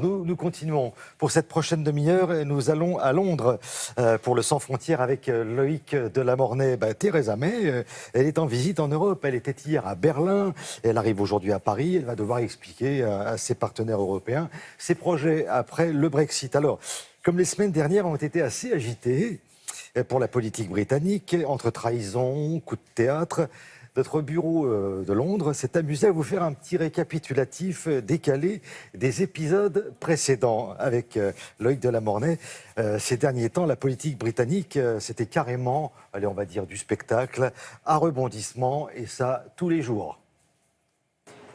nous continuons pour cette prochaine demi-heure et nous allons à Londres pour le Sans Frontières avec Loïc Delamornay. Theresa May, elle est en visite en Europe. Elle était hier à Berlin, elle arrive aujourd'hui à Paris. Elle va devoir expliquer à ses partenaires européens ses projets après le Brexit. Alors, comme les semaines dernières ont été assez agitées pour la politique britannique, entre trahison, coups de théâtre, notre bureau de Londres s'est amusé à vous faire un petit récapitulatif décalé des épisodes précédents avec Loïc Delamornay. Ces derniers temps, la politique britannique, c'était carrément, allez, on va dire, du spectacle à rebondissement, et ça tous les jours.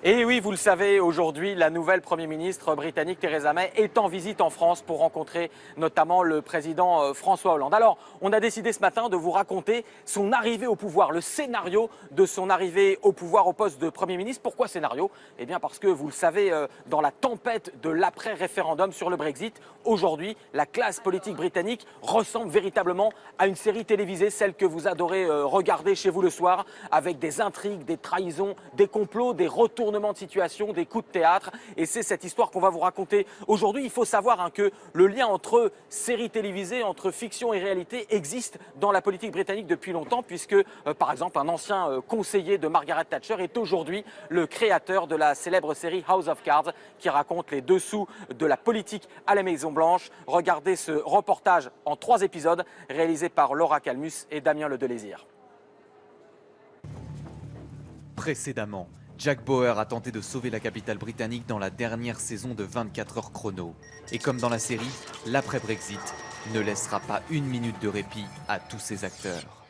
Et oui, vous le savez, aujourd'hui, la nouvelle Premier ministre britannique Theresa May est en visite en France pour rencontrer notamment le président François Hollande. Alors, on a décidé ce matin de vous raconter son arrivée au pouvoir, le scénario de son arrivée au pouvoir au poste de Premier ministre. Pourquoi scénario? Eh bien parce que, vous le savez, dans la tempête de l'après-référendum sur le Brexit, aujourd'hui, la classe politique britannique ressemble véritablement à une série télévisée, celle que vous adorez regarder chez vous le soir, avec des intrigues, des trahisons, des complots, des retournements de situation, des coups de théâtre. Et c'est cette histoire qu'on va vous raconter aujourd'hui. Il faut savoir que le lien entre séries télévisées, entre fiction et réalité existe dans la politique britannique depuis longtemps, puisque par exemple un ancien conseiller de Margaret Thatcher est aujourd'hui le créateur de la célèbre série House of Cards, qui raconte les dessous de la politique à la Maison Blanche. Regardez ce reportage en 3 épisodes réalisé par Laura Calmus et Damien Ledelaisière. Précédemment, Jack Bauer a tenté de sauver la capitale britannique dans la dernière saison de 24 heures chrono. Et comme dans la série, l'après-Brexit ne laissera pas une minute de répit à tous ses acteurs.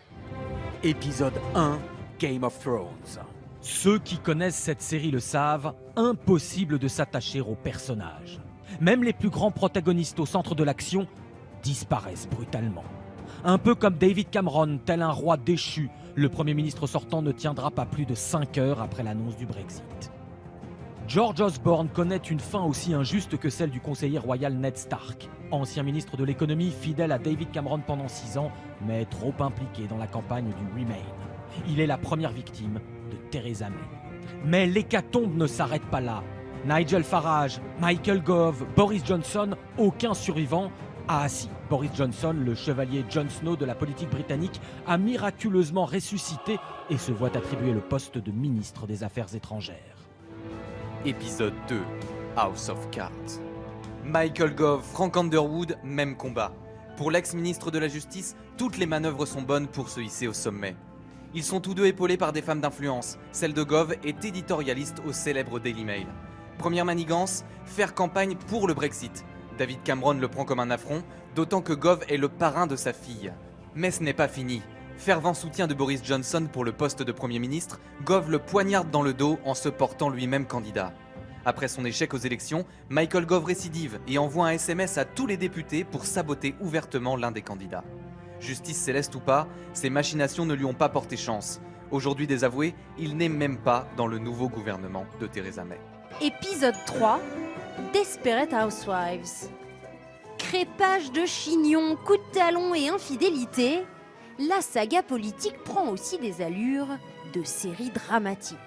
Épisode 1, Game of Thrones. Ceux qui connaissent cette série le savent, impossible de s'attacher aux personnages. Même les plus grands protagonistes au centre de l'action disparaissent brutalement. Un peu comme David Cameron, tel un roi déchu, le Premier ministre sortant ne tiendra pas plus de 5 heures après l'annonce du Brexit. George Osborne connaît une fin aussi injuste que celle du conseiller royal Ned Stark, ancien ministre de l'économie fidèle à David Cameron pendant 6 ans, mais trop impliqué dans la campagne du Remain. Il est la première victime de Theresa May. Mais l'hécatombe ne s'arrête pas là. Nigel Farage, Michael Gove, Boris Johnson, aucun survivant. Ah si, Boris Johnson, le chevalier Jon Snow de la politique britannique, a miraculeusement ressuscité et se voit attribuer le poste de ministre des Affaires étrangères. Épisode 2, House of Cards. Michael Gove, Frank Underwood, même combat. Pour l'ex-ministre de la Justice, toutes les manœuvres sont bonnes pour se hisser au sommet. Ils sont tous deux épaulés par des femmes d'influence. Celle de Gove est éditorialiste au célèbre Daily Mail. Première manigance, faire campagne pour le Brexit. David Cameron le prend comme un affront, d'autant que Gove est le parrain de sa fille. Mais ce n'est pas fini. Fervent soutien de Boris Johnson pour le poste de Premier ministre, Gove le poignarde dans le dos en se portant lui-même candidat. Après son échec aux élections, Michael Gove récidive et envoie un SMS à tous les députés pour saboter ouvertement l'un des candidats. Justice céleste ou pas, ces machinations ne lui ont pas porté chance. Aujourd'hui désavoué, il n'est même pas dans le nouveau gouvernement de Theresa May. Épisode 3, Desperate Housewives. Crépage de chignons, coups de talon et infidélité, la saga politique prend aussi des allures de série dramatique.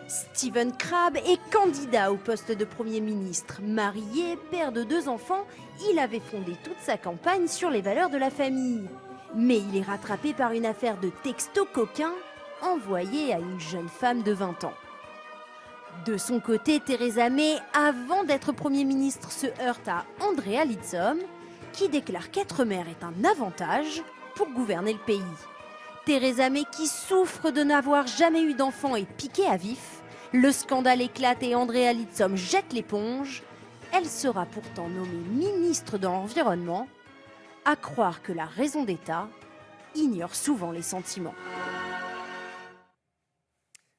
Stephen Crabb est candidat au poste de Premier ministre. Marié, père de 2 enfants, il avait fondé toute sa campagne sur les valeurs de la famille. Mais il est rattrapé par une affaire de texto coquin envoyée à une jeune femme de 20 ans. De son côté, Theresa May, avant d'être Premier ministre, se heurte à Andrea Leadsom, qui déclare qu'être mère est un avantage pour gouverner le pays. Theresa May, qui souffre de n'avoir jamais eu d'enfant, est piquée à vif. Le scandale éclate et Andrea Leadsom jette l'éponge. Elle sera pourtant nommée ministre de l'Environnement. À croire que la raison d'État ignore souvent les sentiments.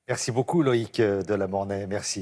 Merci beaucoup Loïc Delamornay, merci.